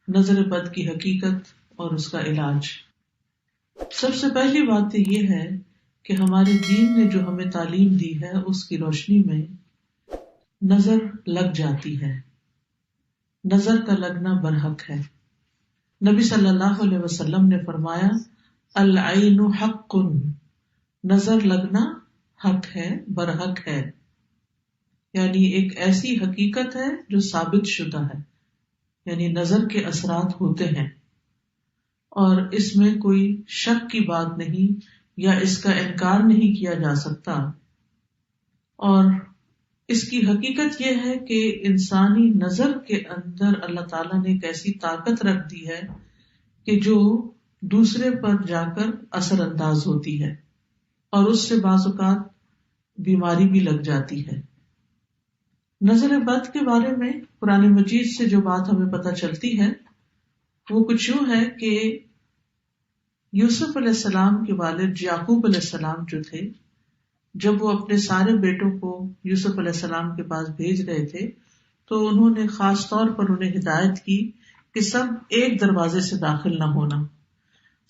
نظر بد کی حقیقت اور اس کا علاج۔ سب سے پہلی بات تو یہ ہے کہ ہمارے دین نے جو ہمیں تعلیم دی ہے اس کی روشنی میں نظر لگ جاتی ہے، نظر کا لگنا برحق ہے۔ نبی صلی اللہ علیہ وسلم نے فرمایا العین حق، نظر لگنا حق ہے، برحق ہے، یعنی ایک ایسی حقیقت ہے جو ثابت شدہ ہے، یعنی نظر کے اثرات ہوتے ہیں اور اس میں کوئی شک کی بات نہیں یا اس کا انکار نہیں کیا جا سکتا۔ اور اس کی حقیقت یہ ہے کہ انسانی نظر کے اندر اللہ تعالیٰ نے ایک ایسی طاقت رکھ دی ہے کہ جو دوسرے پر جا کر اثر انداز ہوتی ہے اور اس سے بعض اوقات بیماری بھی لگ جاتی ہے۔ نظر بد کے بارے میں قرآن مجید سے جو بات ہمیں پتہ چلتی ہے وہ کچھ یوں ہے کہ یوسف علیہ السلام کے والد یعقوب علیہ السلام جو تھے، جب وہ اپنے سارے بیٹوں کو یوسف علیہ السلام کے پاس بھیج رہے تھے تو انہوں نے خاص طور پر انہیں ہدایت کی کہ سب ایک دروازے سے داخل نہ ہونا۔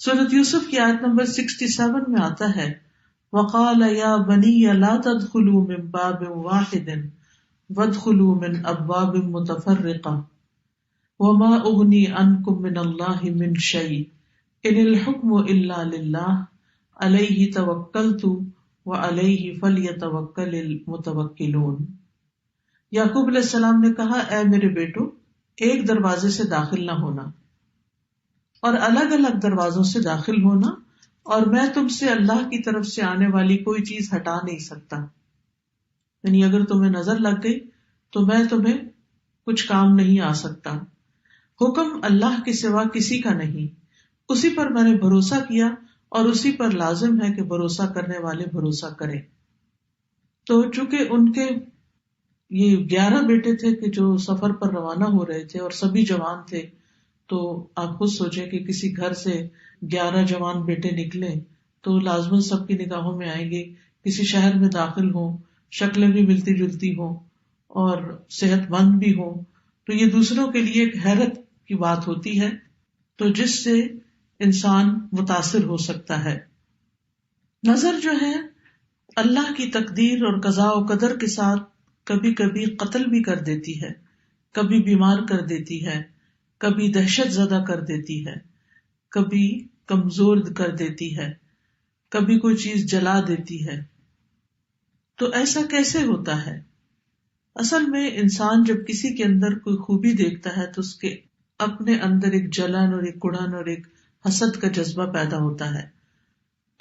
سورۃ یوسف کی آیت نمبر 67 میں آتا ہے وَقَالَ يَا بَنِيَّ لَا تَدْخُلُوا مِن بَابٍ وَاحِدٍ وَادْخُلُوا مِنْ أَبْوَابٍ مُتَفَرِّقَةٍ وَمَا أُغْنِي عَنْكُم مِّنَ اللَّهِ مِن شَيْءٍ إِنِ الْحُكْمُ إِلَّا لِلَّهِ عَلَيْهِ تَوَكَّلْتُ وَعَلَيْهِ فَلْيَتَوَكَّلِ الْمُتَوَكِّلُونَ۔ یعقوب علیہ السلام نے کہا اے میرے بیٹو، ایک دروازے سے داخل نہ ہونا اور الگ الگ دروازوں سے داخل ہونا، اور میں تم سے اللہ کی طرف سے آنے والی کوئی چیز ہٹا نہیں سکتا، یعنی اگر تمہیں نظر لگ گئی تو میں تمہیں کچھ کام نہیں آ سکتا۔ حکم اللہ کے سوا کسی کا نہیں، اسی پر میں نے بھروسہ کیا اور اسی پر لازم ہے کہ بھروسہ کرنے والے بھروسہ کریں۔ تو چونکہ ان کے یہ 11 بیٹے تھے کہ جو سفر پر روانہ ہو رہے تھے اور سبھی جوان تھے، تو آپ خود سوچیں کہ کسی گھر سے 11 جوان بیٹے نکلے تو لازماً سب کی نگاہوں میں آئیں گے، کسی شہر میں داخل ہوں، شکلیں بھی ملتی جلتی ہوں اور صحت مند بھی ہوں، تو یہ دوسروں کے لیے ایک حیرت کی بات ہوتی ہے، تو جس سے انسان متاثر ہو سکتا ہے۔ نظر جو ہے اللہ کی تقدیر اور قضاء و قدر کے ساتھ کبھی کبھی قتل بھی کر دیتی ہے، کبھی بیمار کر دیتی ہے، کبھی دہشت زدہ کر دیتی ہے، کبھی کمزور کر دیتی ہے، کبھی کوئی چیز جلا دیتی ہے۔ تو ایسا کیسے ہوتا ہے؟ اصل میں انسان جب کسی کے اندر کوئی خوبی دیکھتا ہے تو اس کے اپنے اندر ایک جلن اور ایک کڑن اور ایک حسد کا جذبہ پیدا ہوتا ہے،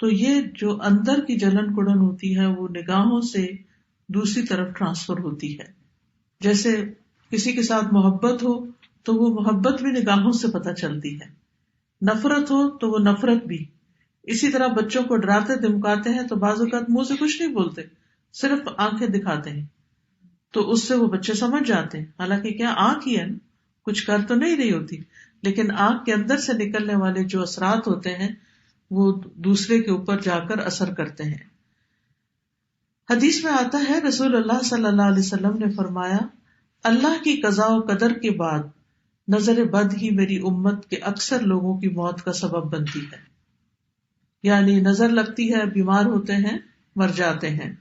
تو یہ جو اندر کی جلن کڑن ہوتی ہے وہ نگاہوں سے دوسری طرف ٹرانسفر ہوتی ہے۔ جیسے کسی کے ساتھ محبت ہو تو وہ محبت بھی نگاہوں سے پتہ چلتی ہے، نفرت ہو تو وہ نفرت بھی۔ اسی طرح بچوں کو ڈراتے دھمکاتے ہیں تو بعض اوقات منہ سے کچھ نہیں بولتے، صرف آنکھیں دکھاتے ہیں، تو اس سے وہ بچے سمجھ جاتے ہیں، حالانکہ کیا آنکھ ہی ہے نا، کچھ کر تو نہیں رہی ہوتی، لیکن آنکھ کے اندر سے نکلنے والے جو اثرات ہوتے ہیں وہ دوسرے کے اوپر جا کر اثر کرتے ہیں۔ حدیث میں آتا ہے رسول اللہ صلی اللہ علیہ وسلم نے فرمایا اللہ کی قضاء و قدر کے بعد نظر بد ہی میری امت کے اکثر لوگوں کی موت کا سبب بنتی ہے، یعنی نظر لگتی ہے، بیمار ہوتے ہیں، مر جاتے ہیں،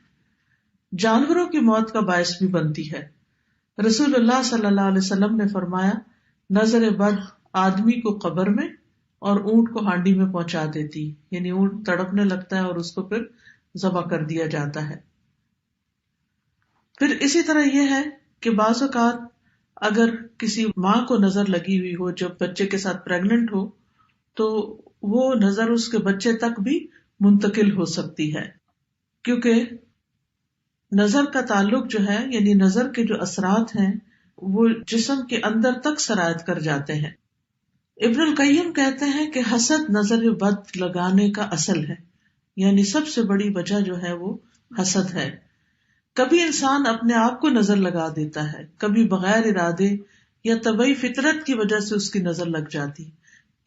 جانوروں کی موت کا باعث بھی بنتی ہے۔ رسول اللہ صلی اللہ علیہ وسلم نے فرمایا نظر بد آدمی کو قبر میں اور اونٹ کو ہانڈی میں پہنچا دیتی، یعنی اونٹ تڑپنے لگتا ہے اور اس کو پھر ذبح کر دیا جاتا ہے۔ پھر اسی طرح یہ ہے کہ بعض اوقات اگر کسی ماں کو نظر لگی ہوئی ہو جب بچے کے ساتھ پریگننٹ ہو تو وہ نظر اس کے بچے تک بھی منتقل ہو سکتی ہے، کیونکہ نظر کا تعلق جو ہے، یعنی نظر کے جو اثرات ہیں وہ جسم کے اندر تک سرایت کر جاتے ہیں۔ ابن القیم کہتے ہیں کہ حسد نظر بد لگانے کا اصل ہے، یعنی سب سے بڑی وجہ جو ہے وہ حسد ہے۔ کبھی انسان اپنے آپ کو نظر لگا دیتا ہے، کبھی بغیر ارادے یا طبعی فطرت کی وجہ سے اس کی نظر لگ جاتی،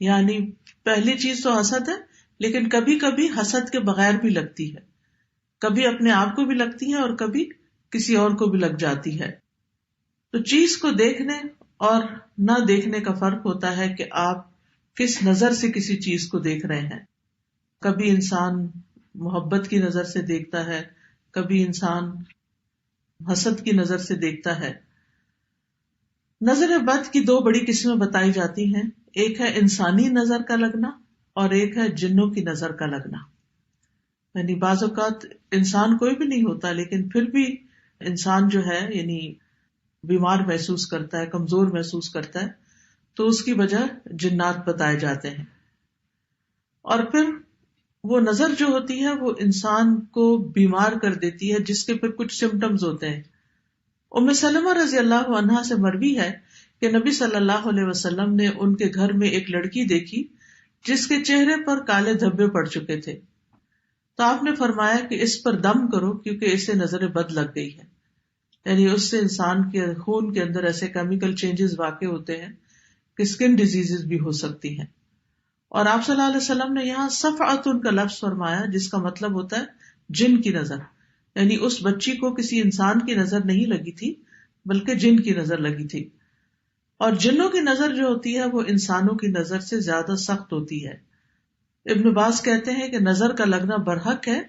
یعنی پہلی چیز تو حسد ہے، لیکن کبھی کبھی حسد کے بغیر بھی لگتی ہے، کبھی اپنے آپ کو بھی لگتی ہے اور کبھی کسی اور کو بھی لگ جاتی ہے۔ تو چیز کو دیکھنے اور نہ دیکھنے کا فرق ہوتا ہے کہ آپ کس نظر سے کسی چیز کو دیکھ رہے ہیں. کبھی انسان محبت کی نظر سے دیکھتا ہے، کبھی انسان حسد کی نظر سے دیکھتا ہے. نظر بد کی دو بڑی قسمیں بتائی جاتی ہیں، ایک ہے انسانی نظر کا لگنا اور ایک ہے جنوں کی نظر کا لگنا. یعنی بعض اوقات انسان کوئی بھی نہیں ہوتا لیکن پھر بھی انسان جو ہے یعنی بیمار محسوس کرتا ہے، کمزور محسوس کرتا ہے، تو اس کی وجہ جنات بتائے جاتے ہیں. اور پھر وہ نظر جو ہوتی ہے وہ انسان کو بیمار کر دیتی ہے، جس کے پھر کچھ سمٹمز ہوتے ہیں. ام سلمہ رضی اللہ عنہا سے مروی ہے کہ نبی صلی اللہ علیہ وسلم نے ان کے گھر میں ایک لڑکی دیکھی جس کے چہرے پر کالے دھبے پڑ چکے تھے. تو آپ نے فرمایا کہ اس پر دم کرو کیونکہ اسے نظر بد لگ گئی ہے. یعنی اس سے انسان کے خون کے اندر ایسے کیمیکل چینجز واقع ہوتے ہیں کہ اسکن ڈیزیزز بھی ہو سکتی ہیں. اور آپ صلی اللہ علیہ وسلم نے یہاں صفعۃ کا لفظ فرمایا جس کا مطلب ہوتا ہے جن کی نظر. یعنی اس بچی کو کسی انسان کی نظر نہیں لگی تھی بلکہ جن کی نظر لگی تھی. اور جنوں کی نظر جو ہوتی ہے وہ انسانوں کی نظر سے زیادہ سخت ہوتی ہے. ابن باز کہتے ہیں کہ نظر کا لگنا برحق ہے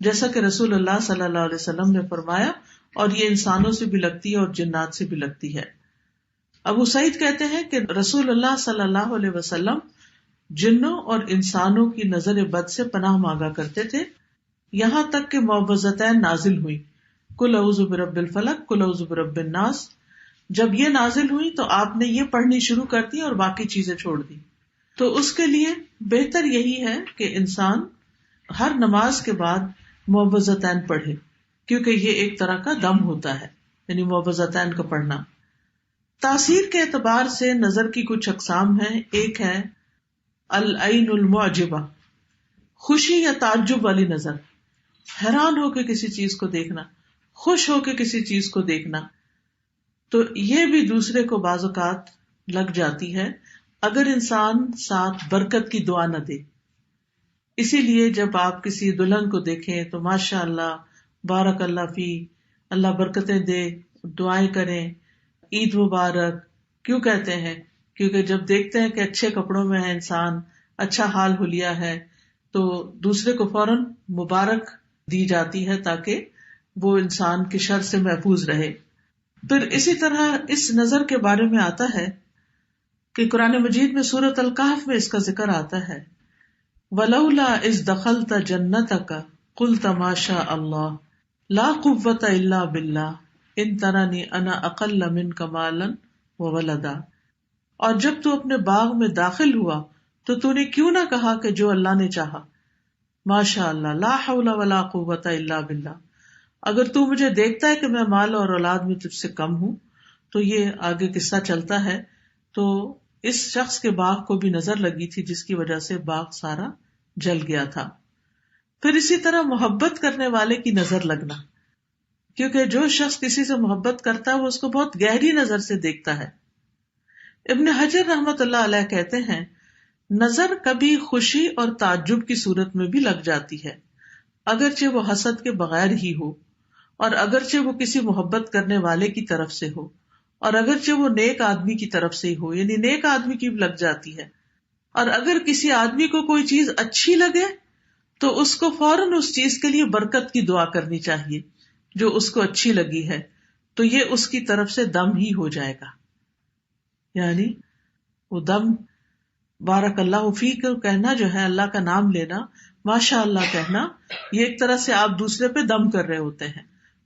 جیسا کہ رسول اللہ صلی اللہ علیہ وسلم نے فرمایا، اور یہ انسانوں سے بھی لگتی ہے اور جنات سے بھی لگتی ہے. ابو سعید کہتے ہیں کہ رسول اللہ صلی اللہ علیہ وسلم جنوں اور انسانوں کی نظر بد سے پناہ مانگا کرتے تھے، یہاں تک کہ معوذتین نازل ہوئی، قل اعوذ برب الفلق قل اعوذ برب الناس. جب یہ نازل ہوئی تو آپ نے یہ پڑھنی شروع کر دی اور باقی چیزیں چھوڑ دی. تو اس کے لیے بہتر یہی ہے کہ انسان ہر نماز کے بعد معوذتین پڑھے، کیونکہ یہ ایک طرح کا دم ہوتا ہے، یعنی معوذتین کا پڑھنا. تاثیر کے اعتبار سے نظر کی کچھ اقسام ہیں. ایک ہے العین المعجبہ، خوشی یا تعجب والی نظر، حیران ہو کے کسی چیز کو دیکھنا، خوش ہو کے کسی چیز کو دیکھنا. تو یہ بھی دوسرے کو بعض اوقات لگ جاتی ہے اگر انسان ساتھ برکت کی دعا نہ دے. اسی لیے جب آپ کسی دلہن کو دیکھیں تو ماشاء اللہ بارک اللہ فی، اللہ برکتیں دے، دعائیں کریں، عید مبارک. کیوں کہتے ہیں؟ کیونکہ جب دیکھتے ہیں کہ اچھے کپڑوں میں ہے انسان، اچھا حال حلیہ ہے، تو دوسرے کو فوراً مبارک دی جاتی ہے تاکہ وہ انسان کی شر سے محفوظ رہے. پھر اسی طرح اس نظر کے بارے میں آتا ہے کہ قرآن مجید میں سورۃ الکہف میں اس کا ذکر آتا ہے، وَلَوْلَا إِذْ دَخَلْتَ جَنَّتَكَ قُلْتَ مَا شَاءَ اللَّهُ لَا قُوَّةَ إِلَّا بِاللَّهِ إِن تَرَنِي أَنَا أَقَلَّ مِنْكَ مَالًا وَوَلَدًا. اور جب تو اپنے باغ میں داخل ہوا تو تو نے کیوں نہ کہا کہ جو اللہ نے چاہا، ماشاء اللہ لا حول ولا قوت الا باللہ. اگر تو مجھے دیکھتا ہے کہ میں مال اور اولاد میں تجھ سے کم ہوں. تو یہ آگے قصہ چلتا ہے. تو اس شخص کے باغ کو بھی نظر لگی تھی جس کی وجہ سے باغ سارا جل گیا تھا. پھر اسی طرح محبت کرنے والے کی نظر لگنا، کیونکہ جو شخص کسی سے محبت کرتا ہے وہ اس کو بہت گہری نظر سے دیکھتا ہے. ابن حجر رحمت اللہ علیہ کہتے ہیں نظر کبھی خوشی اور تعجب کی صورت میں بھی لگ جاتی ہے، اگرچہ وہ حسد کے بغیر ہی ہو، اور اگرچہ وہ کسی محبت کرنے والے کی طرف سے ہو، اور اگرچہ وہ نیک آدمی کی طرف سے ہی ہو، یعنی نیک آدمی کی بھی لگ جاتی ہے. اور اگر کسی آدمی کو کوئی چیز اچھی لگے تو اس کو فوراً اس چیز کے لیے برکت کی دعا کرنی چاہیے جو اس کو اچھی لگی ہے، تو یہ اس کی طرف سے دم ہی ہو جائے گا. یعنی وہ دم بارک اللہ فیک کہنا جو ہے، اللہ کا نام لینا، ماشاء اللہ کہنا، یہ ایک طرح سے آپ دوسرے پہ دم کر رہے ہوتے ہیں،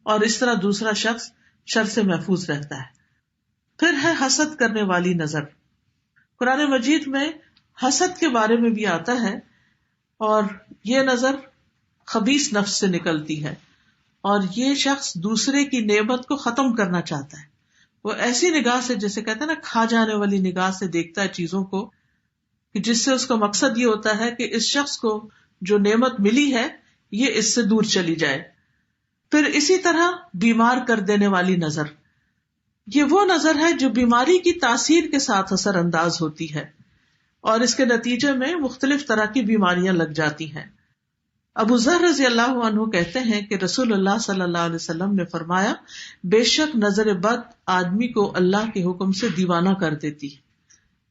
اور اس طرح دوسرا شخص شر سے محفوظ رہتا ہے. پھر ہے حسد کرنے والی نظر. قرآن مجید میں حسد کے بارے میں بھی آتا ہے، اور یہ نظر خبیث نفس سے نکلتی ہے، اور یہ شخص دوسرے کی نعمت کو ختم کرنا چاہتا ہے. وہ ایسی نگاہ سے، جیسے کہتے ہیں نا کھا جانے والی نگاہ سے دیکھتا ہے چیزوں کو، کہ جس سے اس کا مقصد یہ ہوتا ہے کہ اس شخص کو جو نعمت ملی ہے یہ اس سے دور چلی جائے. پھر اسی طرح بیمار کر دینے والی نظر، یہ وہ نظر ہے جو بیماری کی تاثیر کے ساتھ اثر انداز ہوتی ہے، اور اس کے نتیجے میں مختلف طرح کی بیماریاں لگ جاتی ہیں. ابو ذر رضی اللہ عنہ کہتے ہیں کہ رسول اللہ صلی اللہ علیہ وسلم نے فرمایا، بے شک نظر بد آدمی کو اللہ کے حکم سے دیوانہ کر دیتی،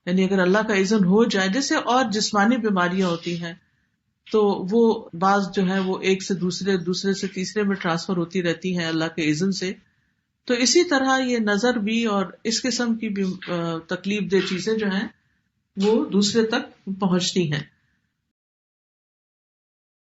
یعنی اگر اللہ کا اذن ہو جائے، جیسے اور جسمانی بیماریاں ہوتی ہیں تو وہ بعض جو ہے وہ ایک سے دوسرے سے تیسرے میں ٹرانسفر ہوتی رہتی ہیں اللہ کے اذن سے، تو اسی طرح یہ نظر بھی اور اس قسم کی بھی تکلیف دہ چیزیں جو ہیں وہ دوسرے تک پہنچتی ہیں.